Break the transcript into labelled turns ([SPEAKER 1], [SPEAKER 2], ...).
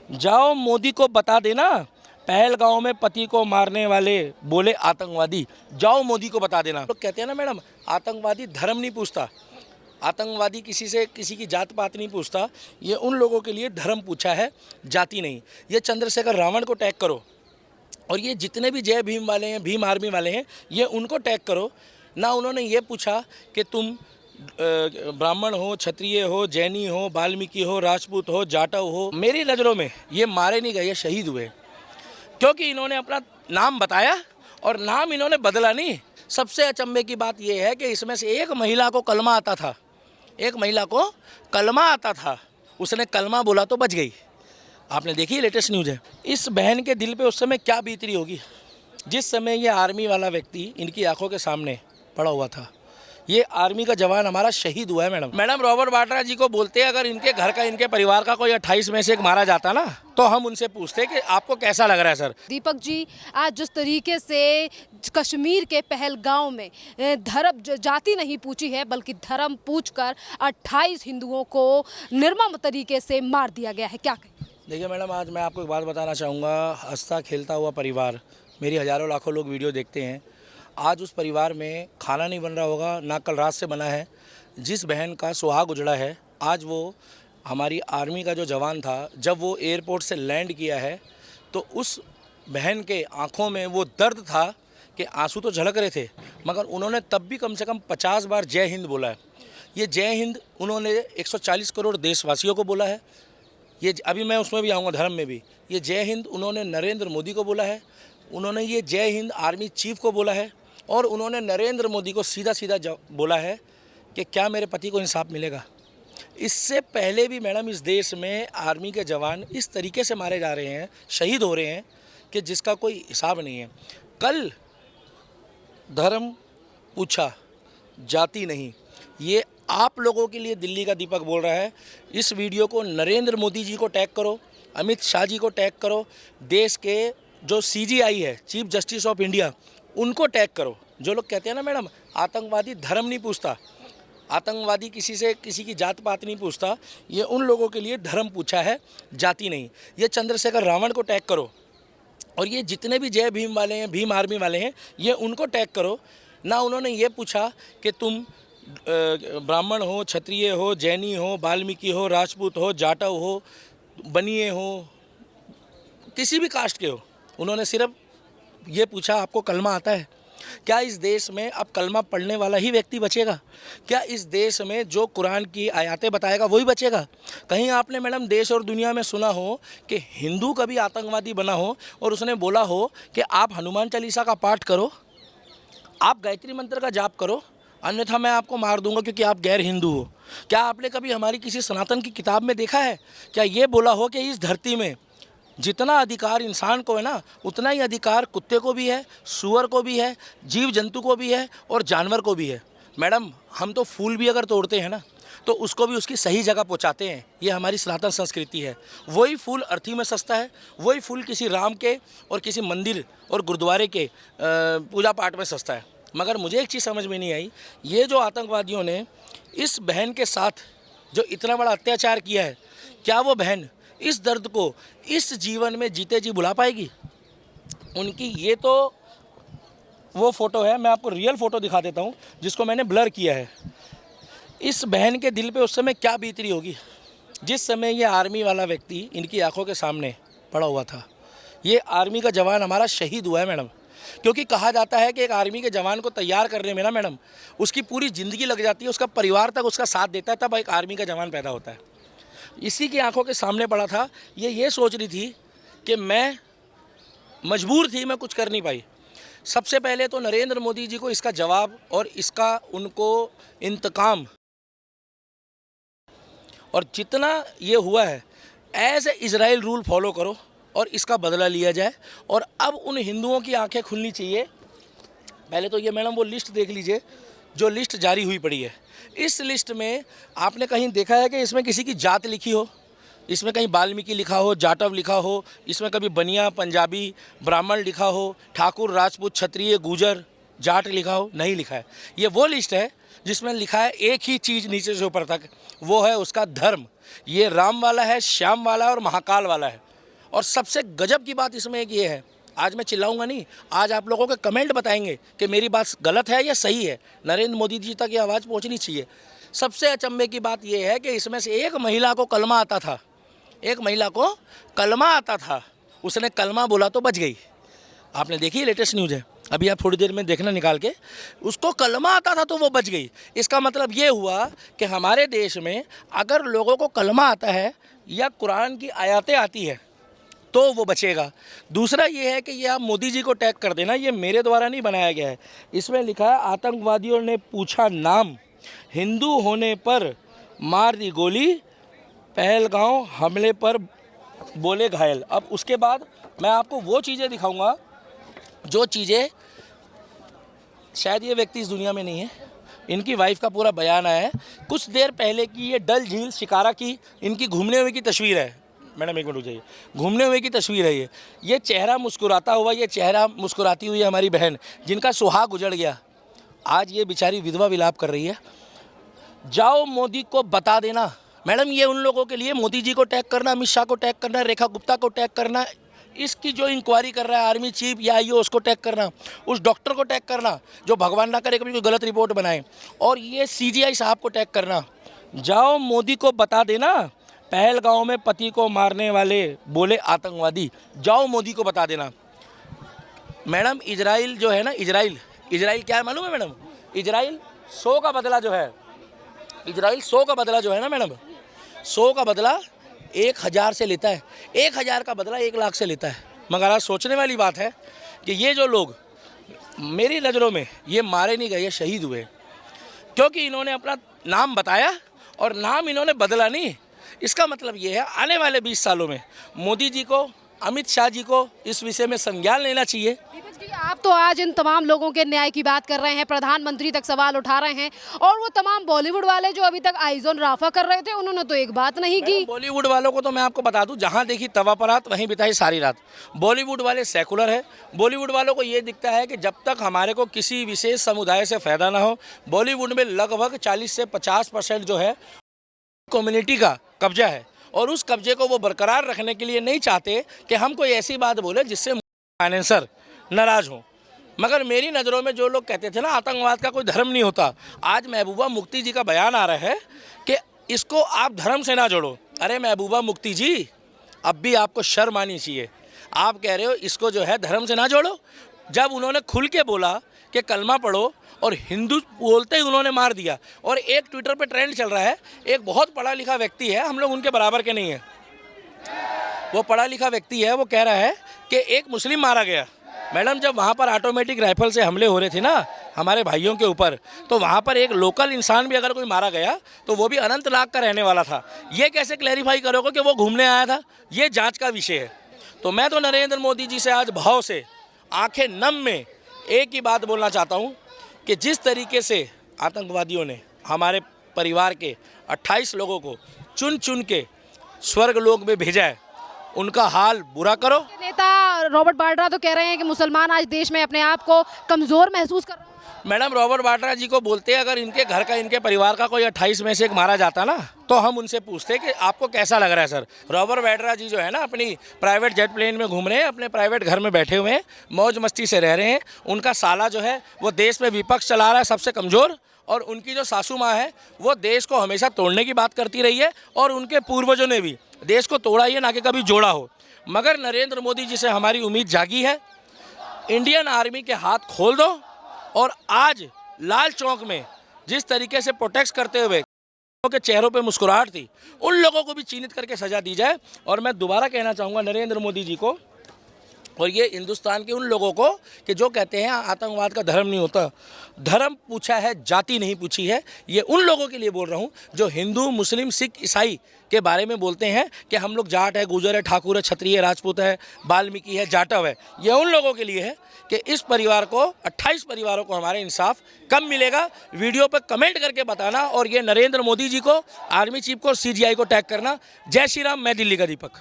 [SPEAKER 1] जाओ मोदी को बता देना, पहलगांव में पति को मारने वाले बोले आतंकवादी। जाओ मोदी को बता देना। लोग कहते हैं ना मैडम, आतंकवादी धर्म नहीं पूछता, आतंकवादी किसी से किसी की जात पात नहीं पूछता। ये उन लोगों के लिए धर्म पूछा है, जाति नहीं। ये चंद्रशेखर रावण को टैग करो, और ये जितने भी जय भीम वाले हैं, भीम आर्मी वाले हैं, ये उनको टैग करो ना। उन्होंने ये पूछा कि तुम ब्राह्मण हो, क्षत्रिय हो, जैनी हो, वाल्मीकि हो, राजपूत हो, जाटव हो। मेरी नज़रों में ये मारे नहीं गए, ये शहीद हुए, क्योंकि इन्होंने अपना नाम बताया और नाम इन्होंने बदला नहीं। सबसे अचंभे की बात यह है कि इसमें से एक महिला को कलमा आता था, एक महिला को कलमा आता था, उसने कलमा बोला तो बच गई। आपने देखी, लेटेस्ट न्यूज़ है। इस बहन के दिल पे उस समय क्या बीत रही होगी जिस समय ये आर्मी वाला व्यक्ति इनकी आंखों के सामने पड़ा हुआ था। ये आर्मी का जवान हमारा शहीद हुआ है मैडम। रॉबर्ट वाड्रा जी को बोलते हैं, अगर इनके घर का, इनके परिवार का कोई 28 में से एक मारा जाता ना, तो हम उनसे पूछते कि आपको कैसा लग रहा है सर।
[SPEAKER 2] दीपक जी, आज जिस तरीके से कश्मीर के पहलगांव में धर्म जाति नहीं पूछी है बल्कि धर्म पूछकर 28 हिंदुओं को निर्मम तरीके से मार दिया गया है, क्या कहें?
[SPEAKER 1] देखिए मैडम, आज मैं आपको एक बात बताना चाहूँगा। हंसता खेलता हुआ परिवार, मेरी हज़ारों लाखों लोग वीडियो देखते हैं। आज उस परिवार में खाना नहीं बन रहा होगा, ना कल रात से बना है। जिस बहन का सुहाग उजड़ा है, आज वो हमारी आर्मी का जो जवान था, जब वो एयरपोर्ट से लैंड किया है तो उस बहन के आंखों में वो दर्द था कि आंसू तो झलक रहे थे, मगर उन्होंने तब भी कम से कम 50 बार जय हिंद बोला है। ये जय हिंद उन्होंने 140 करोड़ देशवासियों को बोला है। ये अभी मैं उसमें भी आऊँगा, धर्म में भी। ये जय हिंद उन्होंने नरेंद्र मोदी को बोला है, उन्होंने ये जय हिंद आर्मी चीफ को बोला है, और उन्होंने नरेंद्र मोदी को सीधा सीधा बोला है कि क्या मेरे पति को इंसाफ मिलेगा। इससे पहले भी मैडम इस देश में आर्मी के जवान इस तरीके से मारे जा रहे हैं, शहीद हो रहे हैं कि जिसका कोई हिसाब नहीं है। कल धर्म पूछा, जाति नहीं। ये आप लोगों के लिए दिल्ली का दीपक बोल रहा है। इस वीडियो को नरेंद्र मोदी जी को टैग करो, अमित शाह जी को टैग करो, देश के जो CGI है, चीफ जस्टिस ऑफ इंडिया, उनको टैग करो। जो लोग कहते हैं ना मैडम, आतंकवादी धर्म नहीं पूछता, आतंकवादी किसी से किसी की जात पात नहीं पूछता। ये उन लोगों के लिए धर्म पूछा है, जाति नहीं। ये चंद्रशेखर रावण को टैग करो, और ये जितने भी जय भीम वाले हैं, भीम आर्मी वाले हैं, ये उनको टैग करो ना। उन्होंने ये पूछा कि तुम ब्राह्मण हो, क्षत्रिय हो, जैनी हो, वाल्मीकि हो, राजपूत हो, जाटव हो, बनिए हो, किसी भी कास्ट के हो। उन्होंने सिर्फ ये पूछा, आपको कलमा आता है? क्या इस देश में अब कलमा पढ़ने वाला ही व्यक्ति बचेगा? क्या इस देश में जो कुरान की आयतें बताएगा वही बचेगा? कहीं आपने मैडम देश और दुनिया में सुना हो कि हिंदू कभी आतंकवादी बना हो और उसने बोला हो कि आप हनुमान चालीसा का पाठ करो, आप गायत्री मंत्र का जाप करो, अन्यथा मैं आपको मार दूंगा क्योंकि आप गैर हिंदू हो? क्या आपने कभी हमारी किसी सनातन की किताब में देखा है? क्या ये बोला हो कि इस धरती में जितना अधिकार इंसान को है ना, उतना ही अधिकार कुत्ते को भी है, सूअर को भी है, जीव जंतु को भी है और जानवर को भी है? मैडम, हम तो फूल भी अगर तोड़ते हैं ना, तो उसको भी उसकी सही जगह पहुंचाते हैं। ये हमारी सनातन संस्कृति है। वही फूल अर्थी में सस्ता है, वही फूल किसी राम के और किसी मंदिर और गुरुद्वारे के पूजा पाठ में सस्ता है। मगर मुझे एक चीज़ समझ में नहीं आई, ये जो आतंकवादियों ने इस बहन के साथ जो इतना बड़ा अत्याचार किया है, क्या वो बहन इस दर्द को इस जीवन में जीते जी भुला पाएगी? उनकी ये तो वो फ़ोटो है, मैं आपको रियल फ़ोटो दिखा देता हूँ जिसको मैंने ब्लर किया है। इस बहन के दिल पे उस समय क्या बीत रही होगी जिस समय ये आर्मी वाला व्यक्ति इनकी आंखों के सामने पड़ा हुआ था। ये आर्मी का जवान हमारा शहीद हुआ है मैडम, क्योंकि कहा जाता है कि एक आर्मी के जवान को तैयार करने में ना मैडम उसकी पूरी ज़िंदगी लग जाती है, उसका परिवार तक उसका साथ देता है, तब एक आर्मी का जवान पैदा होता है। इसी की आंखों के सामने पड़ा था। ये सोच रही थी कि मैं मजबूर थी, मैं कुछ कर नहीं पाई। सबसे पहले तो नरेंद्र मोदी जी को इसका जवाब और इसका उनको इंतकाम, और जितना ये हुआ है as a Israel rule follow करो और इसका बदला लिया जाए। और अब उन हिंदुओं की आंखें खुलनी चाहिए। पहले तो ये मैडम वो लिस्ट देख लीजिए जो लिस्ट जारी हुई पड़ी है। इस लिस्ट में आपने कहीं देखा है कि इसमें किसी की जात लिखी हो? इसमें कहीं वाल्मीकि लिखा हो, जाटव लिखा हो, इसमें कभी बनिया, पंजाबी, ब्राह्मण लिखा हो, ठाकुर, राजपूत, क्षत्रिय, गुजर, जाट लिखा हो? नहीं लिखा है। ये वो लिस्ट है जिसमें लिखा है एक ही चीज़ नीचे से ऊपर तक, वो है उसका धर्म। ये राम वाला है, श्याम वाला है और महाकाल वाला है। और सबसे गजब की बात इसमें एक ये है, आज मैं चिल्लाऊंगा नहीं, आज आप लोगों के कमेंट बताएंगे कि मेरी बात गलत है या सही है। नरेंद्र मोदी जी तक ये आवाज़ पहुंचनी चाहिए। सबसे अचंभे की बात यह है कि इसमें से एक महिला को कलमा आता था, एक महिला को कलमा आता था, उसने कलमा बोला तो बच गई। आपने देखी, लेटेस्ट न्यूज़ है, अभी आप थोड़ी देर में देखना निकाल के, उसको कलमा आता था तो वो बच गई। इसका मतलब ये हुआ कि हमारे देश में अगर लोगों को कलमा आता है या कुरान की आयतें आती है तो वो बचेगा। दूसरा ये है कि ये आप मोदी जी को टैग कर देना, ये मेरे द्वारा नहीं बनाया गया है। इसमें लिखा है आतंकवादियों ने पूछा नाम, हिंदू होने पर मार दी गोली, पहलगांव हमले पर बोले घायल। अब उसके बाद मैं आपको वो चीज़ें दिखाऊंगा जो चीज़ें शायद ये व्यक्ति इस दुनिया में नहीं है। इनकी वाइफ का पूरा बयान आया है कुछ देर पहले की, ये डल झील शिकारा की इनकी घूमने हुए की तस्वीर है। मैडम एक मिनट रुक जाइए, घूमने हुए की तस्वीर है ये चेहरा मुस्कुराता हुआ, ये चेहरा मुस्कुराती हुई हमारी बहन जिनका सुहाग उजड़ गया, आज ये बेचारी विधवा विलाप कर रही है। जाओ मोदी को बता देना। मैडम ये उन लोगों के लिए मोदी जी को टैग करना, अमित शाह को टैग करना, रेखा गुप्ता को टैग करना, इसकी जो इंक्वायरी कर रहा है आर्मी चीफ या आईओ उसको टैग करना, उस डॉक्टर को टैग करना जो भगवान ना करे कभी कोई गलत रिपोर्ट बनाए, और ये सीजीआई साहब को टैग करना। जाओ मोदी को बता देना, पहलगांव में पति को मारने वाले बोले आतंकवादी, जाओ मोदी को बता देना। मैडम इजराइल जो है ना, इजराइल क्या है मालूम है मैडम? इजराइल 100 का बदला जो है, इजराइल 100 का बदला जो है ना मैडम, 100 का बदला 1000 से लेता है, 1000 का बदला 1 लाख से लेता है। मगर आज सोचने वाली बात है कि ये जो लोग मेरी नज़रों में ये मारे नहीं गए, ये शहीद हुए, क्योंकि इन्होंने अपना नाम बताया और नाम इन्होंने बदला नहीं। इसका मतलब ये है आने वाले 20 सालों में मोदी जी को, अमित शाह जी को इस विषय में संज्ञान लेना चाहिए।
[SPEAKER 2] दीपक जी, आप तो आज इन तमाम लोगों के न्याय की बात कर रहे हैं, प्रधानमंत्री तक सवाल उठा रहे हैं, और वो तमाम बॉलीवुड वाले जो अभी तक आइजोन राफा कर रहे थे उन्होंने तो एक बात नहीं की।
[SPEAKER 1] बॉलीवुड वालों को तो मैं आपको बता दूं, जहां देखी तवा पर रात वहीं बिताई सारी रात। बॉलीवुड वाले सेकुलर है, बॉलीवुड वालों को ये दिखता है कि जब तक हमारे को किसी विशेष समुदाय से फ़ायदा ना हो, बॉलीवुड में लगभग 40 से 50% जो है कम्युनिटी का कब्जा है, और उस कब्जे को वो बरकरार रखने के लिए नहीं चाहते कि हम कोई ऐसी बात बोले जिससे फाइनेंसर नाराज़ हों। मगर मेरी नज़रों में जो लोग कहते थे ना आतंकवाद का कोई धर्म नहीं होता, आज महबूबा मुफ्ती जी का बयान आ रहा है कि इसको आप धर्म से ना जोड़ो। अरे महबूबा मुफ्ती जी, अब भी आपको शर्म आनी चाहिए। आप कह रहे हो इसको जो है धर्म से ना जोड़ो, जब उन्होंने खुल के बोला कि कलमा पढ़ो और हिंदू बोलते ही उन्होंने मार दिया। और एक ट्विटर पे ट्रेंड चल रहा है, एक बहुत पढ़ा लिखा व्यक्ति है, हम लोग उनके बराबर के नहीं हैं, वो पढ़ा लिखा व्यक्ति है, वो कह रहा है कि एक मुस्लिम मारा गया। मैडम जब वहाँ पर ऑटोमेटिक राइफल से हमले हो रहे थे ना हमारे भाइयों के ऊपर, तो वहाँ पर एक लोकल इंसान भी अगर कोई मारा गया तो वो भी अनंतनाग का रहने वाला था। ये कैसे क्लैरिफाई करोगे कि वो घूमने आया था? ये जांच का विषय है। तो मैं तो नरेंद्र मोदी जी से आज भाव से आंखें नम में एक ही बात बोलना चाहता हूँ कि जिस तरीके से आतंकवादियों ने हमारे परिवार के 28 लोगों को चुन चुन के स्वर्ग लोक में भेजा है, उनका हाल बुरा करो।
[SPEAKER 2] नेता रॉबर्ट वाड्रा तो कह रहे हैं कि मुसलमान आज देश में अपने आप को कमज़ोर महसूस कर रहे हैं।
[SPEAKER 1] मैडम रॉबर्ट वाड्रा जी को बोलते हैं अगर इनके घर का, इनके परिवार का कोई 28 में से एक मारा जाता ना, तो हम उनसे पूछते कि आपको कैसा लग रहा है सर। रॉबर्ट वाड्रा जी जो है ना अपनी प्राइवेट जेट प्लेन में घूम रहे हैं, अपने प्राइवेट घर में बैठे हुए हैं, मौज मस्ती से रह रहे हैं। उनका साला जो है वो देश में विपक्ष चला रहा है सबसे कमज़ोर, और उनकी जो सासू माँ है वो देश को हमेशा तोड़ने की बात करती रही है, और उनके पूर्वजों ने भी देश को तोड़ा ही है, ना कि कभी जोड़ा हो। मगर नरेंद्र मोदी जी से हमारी उम्मीद जागी है, इंडियन आर्मी के हाथ खोल दो, और आज लाल चौक में जिस तरीके से प्रोटेक्ट करते हुए के चेहरों पे मुस्कुराहट थी, उन लोगों को भी चिन्हित करके सजा दी जाए। और मैं दोबारा कहना चाहूँगा नरेंद्र मोदी जी को और ये हिंदुस्तान के उन लोगों को कि जो कहते हैं आतंकवाद का धर्म नहीं होता, धर्म पूछा है, जाति नहीं पूछी है। ये उन लोगों के लिए बोल रहा हूँ जो हिंदू, मुस्लिम, सिख, ईसाई के बारे में बोलते हैं कि हम लोग जाट है, गुजर है, ठाकुर है, क्षत्रिय है, राजपूत है, वाल्मीकि है, जाटव है। ये उन लोगों के लिए है कि इस परिवार को, 28 परिवारों को हमारे इंसाफ कब मिलेगा। वीडियो पर कमेंट करके बताना, और ये नरेंद्र मोदी जी को, आर्मी चीफ को, CGI को टैग करना। जय श्री राम। मैं दिल्ली का दीपक।